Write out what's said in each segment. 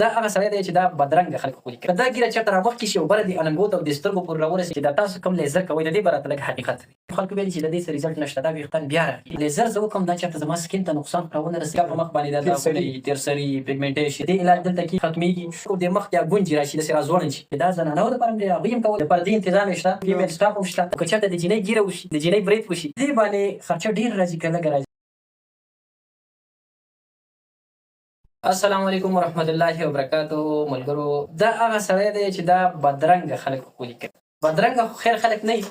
دا هغه سړی دی چې دا بدرنګه خلک ښکلي کوي. که دا ږیره چېرته رامخکې شي او بره دې اننګو ته او د سترګو پورې راورسېږي چې دا تاسو کوم لیزر کوئ، د دې به راته لږ حقیقت وي. خلکو ویلي چې د دې څه ریزلټ نشته، دا ویښتان بیا راغلي. لیزر زه وکړم دا چېرته زما سکین ته نقصان راونه رسوي، په مخ باندې دا داغونه وي، تیرسري، پیګمنټیشن، دې علاج دلته کې ختمېږي. د مخ یا ګونجې راشي داسې راځوړند شي. دا زنانو دپاره هم دی، هغوی هم کول. د پردې انتظام یې شته، فیمیل سټاف هم شته. که چېرته د جینۍ ږیره وشي، د جینۍ برید وشي، دې باندې خرچه ډېر راځي که لږه راځي. السلام علیکم ورحمت الله وبرکاتو. ملګرو، دا هغه سړی دی چې دا بدرنګه خلک ښکلي کوي. بدرنګه خو خیر خلک نه وي.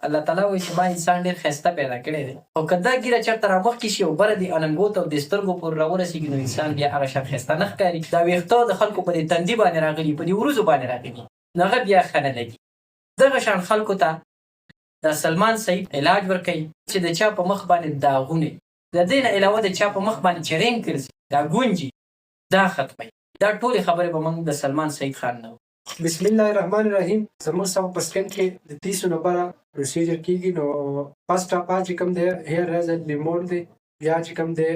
الله تعالی وایي چې ما انسان ډېر ښایسته پیدا کړی دی، خو که دا ږیره چېرته رامخکې شي او بره دې اننګو ته او د سترګو پورې راورسېږي، نو انسان بیا هغه شان ښایسته نه ښکاري. دا ویښته د خلکو په دې تندي باندې راغلي، په دې وروځو باندې راغلي، نو هغه بیا ښه نه لګي. دغه شان خلکو ته دا سلمان سعید علاج ورکوي چې د چا په مخ باندې داغونه، د دې نه علاوه د چا په مخ باندې چې رنګ ګرځي، دا ګونجي، دا ختموي. دا ټولې خبرې به موږ د سلمان سعید خان نه. بسم الله الرحمن الرحیم. زموږ سره په سکن کې د 30 نمبره پروسیجر کېږي. نو فرسټ اپ چې کوم دی هیر ریزر ریموټ دی، بیا چې کوم دی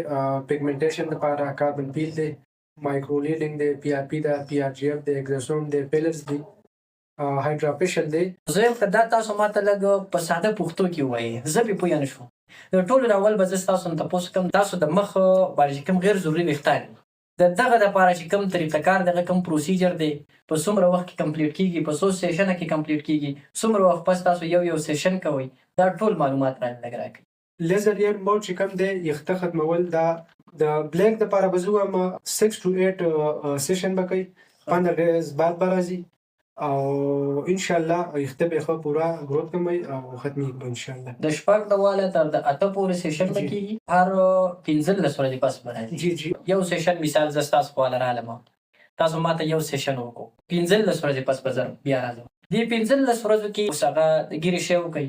پیګمنټیشن لپاره کاربن پیل دی، مایکرو لیډینګ دی، پی آر پی دا، پی آر جی اف دی، ایگزوسوم دی، پیلرز دی، هایډرا فیشل دی. زه یم که دا تاسو ما ته لږ په ساده پښتو کې ووایي، زه پرې پوه نه شوم. د ټولو نه اول به زه ستاسو نه تپوس کوم، تاسو د مخ باندې چې کوم غیر ضروري ویښتان دي، د دغه دپاره چې کوم طریقه کار، دغه کوم پروسیجر دی، په څومره وخت کې کمپلیټ کېږي، په څو سیشنه کې کمپلیټ کېږي، څومره وخت پس تاسو یو سیشن کوئ، دا ټول معلومات رانه لږ راکړئ. لیزر یر موډ چې کوم دی یخته ختمول، دا د بلیک دپاره به زه وایم 6 to 8 سیشن به کوي، 15 ډیز بعد به راځي او انشاءالله یخته به ښه پوره ګروت کوي او ختمېږي به انشاءالله. د شپږ نه واله تر د 8 پورې سیشن به کېږي، هر 15 ورځې پس به راځي. یو سیشن مثال زه ستاسو په واله رالم، تاسو ما ته یو سیشن وکړو، 15 ورځې پس به زه بیا راځم. دې 15 ورځو کې اوس هغه د ږیرې شی وکړئ،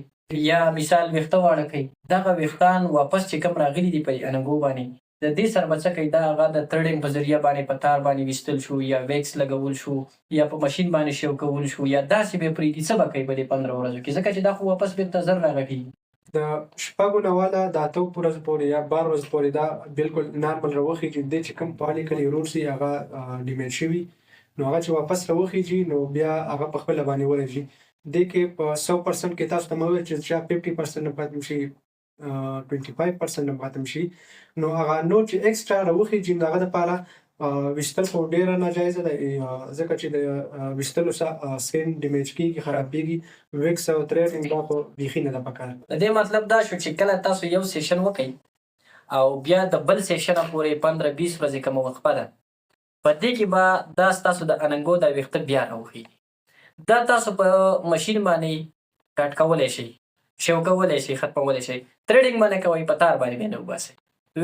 یا مثال ویښته واړه کوئ، دغه ویښتان واپس چې کوم راغلي دي په اننګو باندې، د دې سره به څه کوي، دا هغه د ترډینګ په ذریعه باندې په تار باندې ویستل شو، یا ویکس لګول شو، یا په ماشین باندې شیو کول شو، یا داسې به پرېږدي. څه به کوي په دې 15 ورځو کې، ځکه چې دا خو واپس بېرته زر راغټېږي. د شپږو نه واله د 8 ورځو پورې یا 12 ورځو پورې دا بالکل نارمل راوخېږي. دې چې کوم فالیکل ایرور سي هغه ډیمیج شوي، نو هغه چې واپس راوخېږي نو بیا هغه په خپله باندې ورځي. دې کې په 100% کې تاسو ته مې وویل چې چا 50% نه ختم شي، 25% نه ختم شي، نو هغه نور چې ایکسټرا راوخېږي نو هغه دپاره ویستل خو ډېره ناجایزه ده، ځکه چې د ویستلو سکین ډیمیج کېږي، خرابېږي. ویکس او تریډینګ دا خو بیخي نه ده پکار. د دې مطلب دا شو چې کله تاسو یو سیشن وکئ او بیا د بل سیشنه پورې 15-20 ورځې کومه وقفه ده، په دې کې به دا ستاسو د اننګو دا ویښته بیا راوخېږي. دا تاسو په ماشین باندې کټ کولی شئ، شیو کولی شئ، ختمولی شئ. تریډینګ باندې کوئ، په تار باندې بیا نه وباسئ.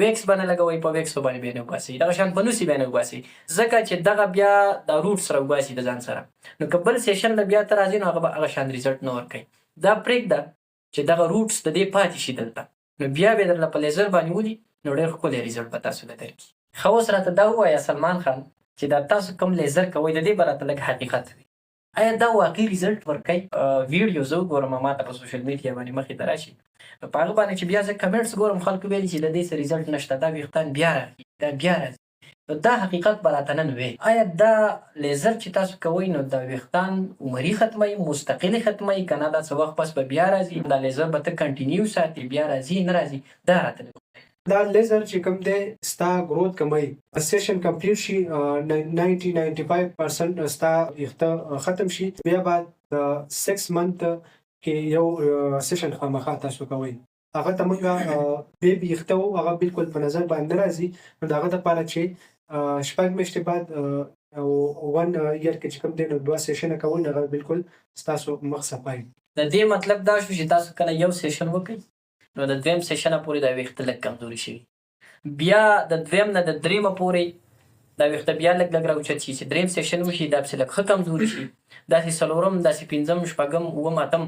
ویکس باندې لګوئ، په ویکسو باندې بیا نه وباسئ. دغه شان په نوسي بیا نه وباسئ، ځکه چې دغه بیا دا روټس راوباسي د ځان سره. نو که بل سیشن له بیا ته راځي نو هغه به هغه شان ریزلټ نه ورکوي. دا پرېږده چې دغه روټس د دې پاتې شي دلته، نو بیا به درله په لیزر باندې ولي، نو ډېر ښکلی ریزلټ به تاسو له درکړي. ښه اوس راته دا ووایه سلمان خان چې دا تاسو کوم لیزر کوئ، د دې به راته لږ حقیقت وي. آیا دا واقعي ریزلټ ورکوي؟ ویډیو زه وګورم، ما ته په سوشل میډیا باندې مخې ته راشي، په هغه باندې چې بیا زه کمنټس ګورم، خلکو ویلي چې د دې څه ریزلټ نشته، دا ویښتان بیا راغلي، دا بیا راځي. نو دا حقیقت به راته نن وایي. آیا دا لیزر چې تاسو کوئ نو دا ویښتان عمري ختموي، مستقلي ختموي، که نه دا څه وخت پس به بیا راځي؟ دا لیزر به ته کنټینیو ساتي، بیا راځي نه راځي؟ دا راته دا لیزر چې کوم دی ستا ګروت کموي. سیشن کمپلیټ شي 90-95% ستا ویښته ختم شي، بیا بعد 6 منت کې یو سیشن خامخا تاسو کوئ. هغه ته موږ بیبي ویښته وو، هغه بالکل په نظر باندې نه راځي، نو د هغه دپاره چې 6 میاشتې بعد او 1 ایئر کې چې کوم دی نو 2 سیشنه کوئ، نو هغه بالکل ستاسو مخ صفایي. د دې مطلب دا شو چې تاسو کله یو سیشن وکئ نو د دویم سیشنه پورې دا ویښته لږ کمزوري شوي، بیا د دویم نه د دریمه پورې دا ویښته بیا لږ راوچت شي، چې دریم سیشن وشي دا پسې لږ ښه کمزوري شي، داسې څلورم، داسې پنځم، شپږم، اووم، اتم،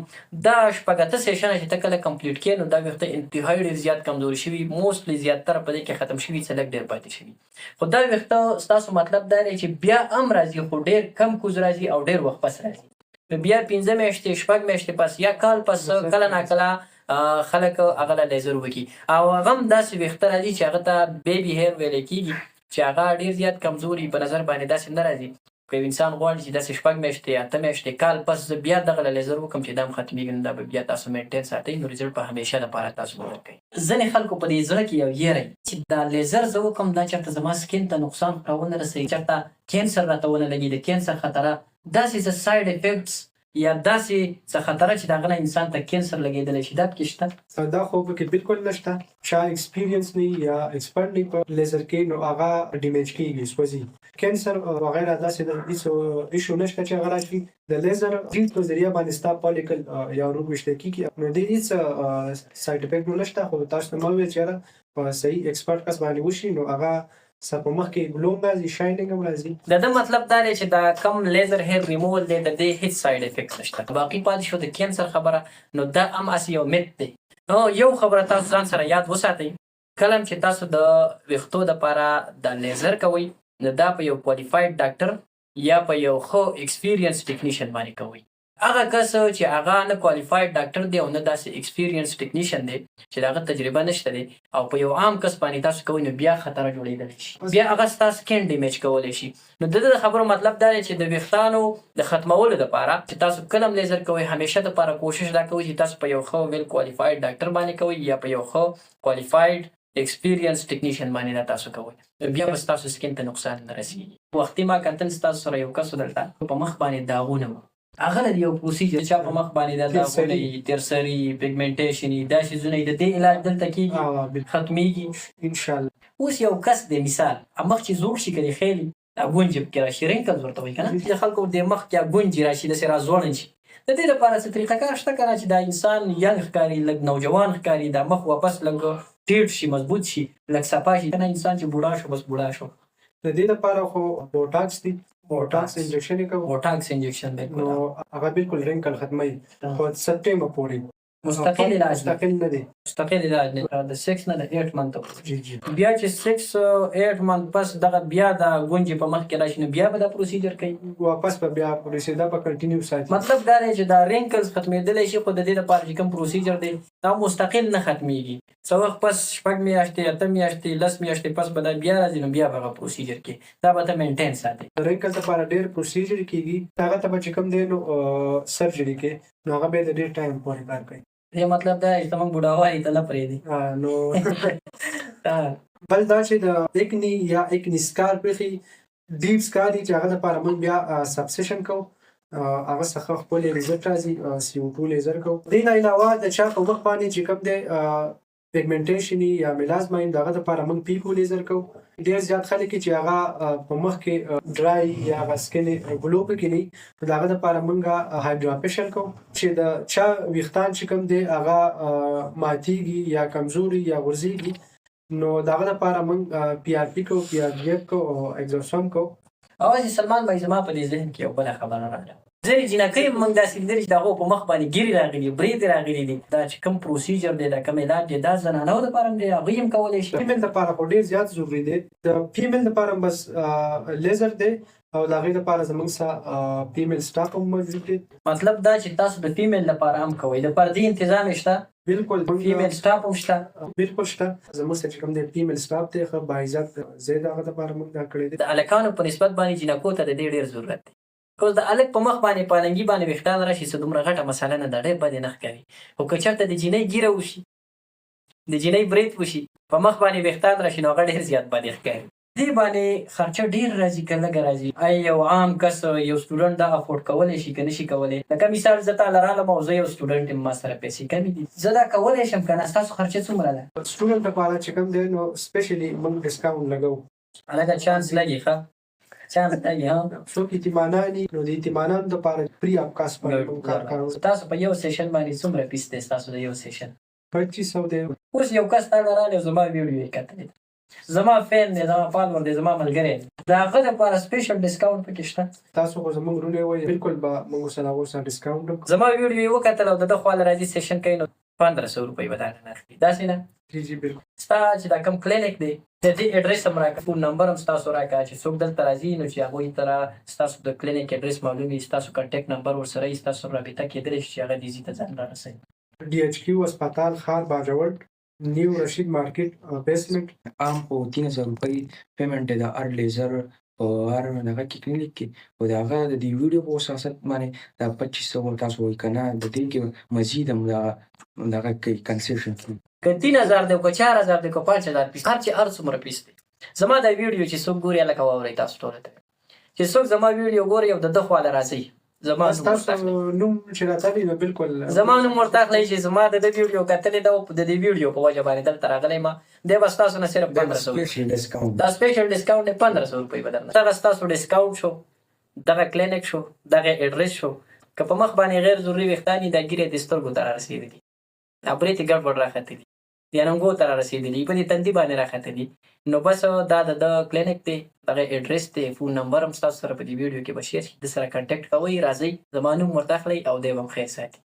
دا شپږ اته سیشنه چې ته کله کمپلیټ کړې نو دا ویښته انتهایي ډېر زیات کمزوري شوي، موسټلی زیاتره په دې کې ختم شوي، څه لږ ډېر پاتې شوي. خو دا ویښته ستاسو مطلب دا دی چې بیا هم راځي، خو ډېر کم کوز راځي او ډېر وخت پس راځي. نو بیا 5 میاشتې 6 میاشتې پس یا کال پس کله ناکله خلک هغه له لیزر وکړي، او هغه هم داسې ویښته راځي چې هغه ته بیبي هیر ویلی کېږي، چې هغه ډېر زیات کمزوري په نظر باندې داسې نه راځي. که یو انسان غواړي چې داسې 6 میاشتې 8 میاشتې کال پس زه بیا دغه لیزر وکړم چې دا هم ختمېږي نو دا به بیا تاسو مینټین ساتئ نو ریزلټ به همیشه لپاره تاسو به ورکوي. ځینې خلکو په دې زړه کې یو ویره چې دا لیزر زه وکړم دا چېرته زما سکین ته نقصان راونه رسوي، چېرته کینسر راته ونه لګي، د کینسر خطره داسې څه ساید افیکټس یا داسې څه خطره چې د هغه نه انسان ته کینسر لګېدلی شي دا پکې شته؟ دا خو پکې بالکل نشته. چا ایکسپیرینس نه یا ایکسپرټ نه په لیزر کې نو هغه ډیمیج کېږي، سوځي. کینسر وغیره داسې هیڅ ایشو نشته چې هغه راشي. د لیزر ډریل په ذریعه باندې ستا پالیکل یا روغ ویشتل کېږي نو دې هیڅ ساید افیکټ نشته. خو تاسو ته مه وویل چې یاره په صحیح ایکسپرټ کس باندې وشي نو هغه سر په مخ کې ګلو هم راځي، شاینینګ هم راځي. د ده مطلب دا دی چې دا کم لیزر هیر ریموول دی د دې هیڅ ساید افیکټ نشته. باقي پاتې شو د کینسر خبره نو دا هم هسې یو میت دی. نو یو خبره تاسو ځان سره یاد وساتئ، کله چې تاسو د ویښتو دپاره د لیزر کوئ نو دا په یو کوالیفاید ډاکټر یا په یو ښه ایکسپیرینس ټیکنیشن باندې کوئ. هغه کس چې هغه نه کوالیفاید ډاکټر دی او نه داسې ایکسپیرینس ټیکنیشن دی چې د هغه تجربه نشته دی او په یو عام کس باندې تاسو کوئ نو بیا خطره جوړېدلی شي، بیا هغه ستا سکین ډیمیج کولی شي. نو د د خبرو مطلب دا دی چې د ویښتانو د ختمولو دپاره چې تاسو کله هم لیزر کوئ همیشه دپاره کوشش دا کوئ چې تاسو په یو ښه ویل کوالیفاید ډاکټر باندې کوئ یا په یو ښه کوالیفاید ایکسپیرینس ټیکنیشن باندې دا تاسو کوئ، بیا به ستاسو سکین ته نقصان نه رسېږي. وختي ما کتل ستاسو سره یو کس و دلته په مخ باندې داغونه وو، هغه د یو پروسیجر چا په مخ باندې دا داغونه یي، تیرسري، پیګمنټیشن یي، دا شیزونه یي، د دې علاج دلته کېږي، ختمېږي انشاءالله. اوس یو کس دی مثال مخ چې زوړ شي که د خیلي دا ګونجې پکې راشي، رینکلز ورته وایي که نه، د خلکو د مخ کې ګونجې راشي داسې راځوړن شي. د دې لپاره څه طریقه کار شته که نه چې دا انسان ینګ ښکاري، لږ نوجوان ښکاري، دا مخ واپس لږ ټیټ شي، مضبوط شي، لږ صفا شي. که نه انسان چې بوډا شو بس بوډا شو. د دې لپاره خو بوټاکس دی، بوټاکس انجکشن یې کوو. بوټاکس انجکشن بالکل نو هغه بالکل رینکل ختموي خو سپټمبر پورې مستقل علاج مستقل نه دی، مستقل علاج نه د 6 نه د 8 منت جی جی. بیا چې 6-8 منت پس دغه بیا د ګونجې په مخ کې راشي نو بیا به دا پروسیجر کوي، واپس به بیا پروسیجر به کنټینیو ساتي. مطلب دا دی چې دا رینکلز ختمېدلی شي خو د دې لپاره چې کوم پروسیجر دی دا مستقل نه ختمېږي. څه وخت پس 6 میاشتې 8 میاشتې 10 میاشتې پس به دا بیا راځي نو بیا به هغه پروسیجر کوي، دا به ته مینټین ساتي. د رینکل لپاره ډېر پروسیجر کېږي، هغه ته به چې کوم دی نو سرجري کې نو هغه به د ډېر ټایم پورې کار کوي. دې مطلب دا چې زموږ بوډاوالي ته نه پرېږدي. نو بل دا چې د اکني یا اکني سکار پېښې ډیپ سکار دي چې هغه لپاره موږ بیا سبسیشن کوو، هغه څخه خپل ریزلټ راځي، CO2 لیزر کوو. دې نه علاوه د چا په مخ باندې چې کوم دی پیګمنټیشن یا میلازما یي د هغه لپاره موږ پیکو لیزر کوو. ډېر زیات خلک چې هغه په مخ کې ډرای یا هغه سکن ګلو پکې نه وي نو د هغه لپاره موږ هایډرا فیشل کوو چې د چا ویښتان چې کوم دی هغه ماتېږي یا کمزوري یا غورځېږي نو د هغه لپاره موږ PRP کوو، PRP کوو او اګزوسوم کوو. اوس سلمان بھائی زما په دې ذهن کې یو بله خبره راغله، ځینې جینکۍ موږ داسې لیدلي چې د هغو په مخ باندې ګیرې راغلي، برېتې راغلي دي، دا چې کوم پروسیجر دی دا کوم علاج دی دا زنانو دپاره هم دی هغوی هم کولی شي؟ فیمیل دپاره خو ډېر زیات ضروري دی. د فیمیل دپاره بس لیزر دی او د هغې دپاره زموږ سره فیمیل سټاف هم موجود دی. مطلب دا چې تاسو د فیمیل لپاره هم کوئ، د پردې انتظام یې شته؟ بالکل فیمیل سټاف هم شته؟ بالکل شته. زموږ سره چې کوم دی فیمیل سټاف دی ښه باعزت ځای د هغه دپاره موږ دا کړی دی. د هلکانو په نسبت باندې جینکو ته د دې ډېر ضرورت دی. اوس د هلک په مخ باندې پالنګي باندې ویښتان راشي څه دومره غټه مسله نه ده، ډېر بد یې نه ښکاري. خو که چېرته د جینۍ ګیره وشي، د جینۍ برید وشي، په مخ باندې ویښتان راشي نو هغه ډېر زیات بد یې ښکاري. دې باندې خرچه ډېر راځي که لږه راځي. آیا یو عام کس یو سټوډنټ دا افورډ کولی شي که نه شي کولی؟ لکه مثال زه تاله رالم او زه یو سټوډنټ یم، ما سره پیسې کمې دي، زه دا کولی شم که نه؟ ستاسو خرچه څومره ده؟ سټوډنټ لپاره چې کوم دی نو سپیشلي موږ ډسکاونټ لګوو. هلکه چانس لګي ښه چانس لګي ها. څوک یتیمانان دي نو د یتیمانانو دپاره فری آف کاسټ باندې موږ کار کوو. تاسو په یو سیشن باندې څومره فیس دی ستاسو د یو سیشن؟ 2500 دی. اوس یو کس تاله رالی او زما ویډیو یې کتلی، زما فین دی، زما فالور دی، زما ملګری دی، د هغه دپاره سپیشل ډسکاونټ پکې شته؟ تاسو خو زموږ وروڼې وایي بالکل به موږ ورسره هغو سره ډسکاونټ وکړو. زما ویډیو یې وکتل او د ده خواله راځي سیشن کوي نو 1500 روپۍ به دغه نه اخلي، داسې نه؟ جی جی بالکل. ستا چې دا کوم کلینک دی د دې اډرس هم راکړه، فون نمبر هم ستاسو راکړه چې څوک دلته راځي نو چې هغوی سره ستاسو د کلینک اډرس معلوم وي، ستاسو کنټیکټ نمبر ورسره وي، ستاسو رابطه کېدلی شي چې هغه دې ځي ته ځان رارسوي. DHQ هسپتال ښار باجوړ نیو رشید مارکیټ بیسمنټ عام په 3000 روپۍ پیمنټ دی د هر لیزر په هر دغه کې کلینیک کې او د هغه د دې ویډیو په اساس باندې دا 2500 تاسو وایي که نه د دې کې مزید هم دغه کوي کنسیشن کوي که 3000 دی که 4000 دی که 5000 پیس هر چې هر څومره پیس دی زما دا ویډیو چې څوک ګوري لکه واورئ تاسو ټوله ته چې څوک زما ویډیو ګوري او د ده خواله راځئ زما نوم چې راځي نو بالکل زما نوم ورته اخلئ چې زما د دې ویډیو کتلې ده او د دې ویډیو په وجه باندې دلته راغلی ما دی به ستاسو نه صرف 1500 دا سپیشل ډسکاونټ دی 1500 روپۍ به درنه دغه ستاسو ډسکاونټ شو دغه کلینیک شو دغه ایډرس شو که په مخ باندې غیر ضروري ویښتان دا ګیرې د سترګو ته رارسېدلي دي دا برېتې ګډوډ راختلي دي د اننګو ته رارسېدلي په دې تندي باندې راختلي نو بس دا د کلینیک دی دغه ایډرس دی فون نمبر هم ستاسو سره په دې ویډیو کې به شیر شي د سره کنټیکټ کوئ راځئ زما نوم ورته اخلئ او دی به هم خیر ساتي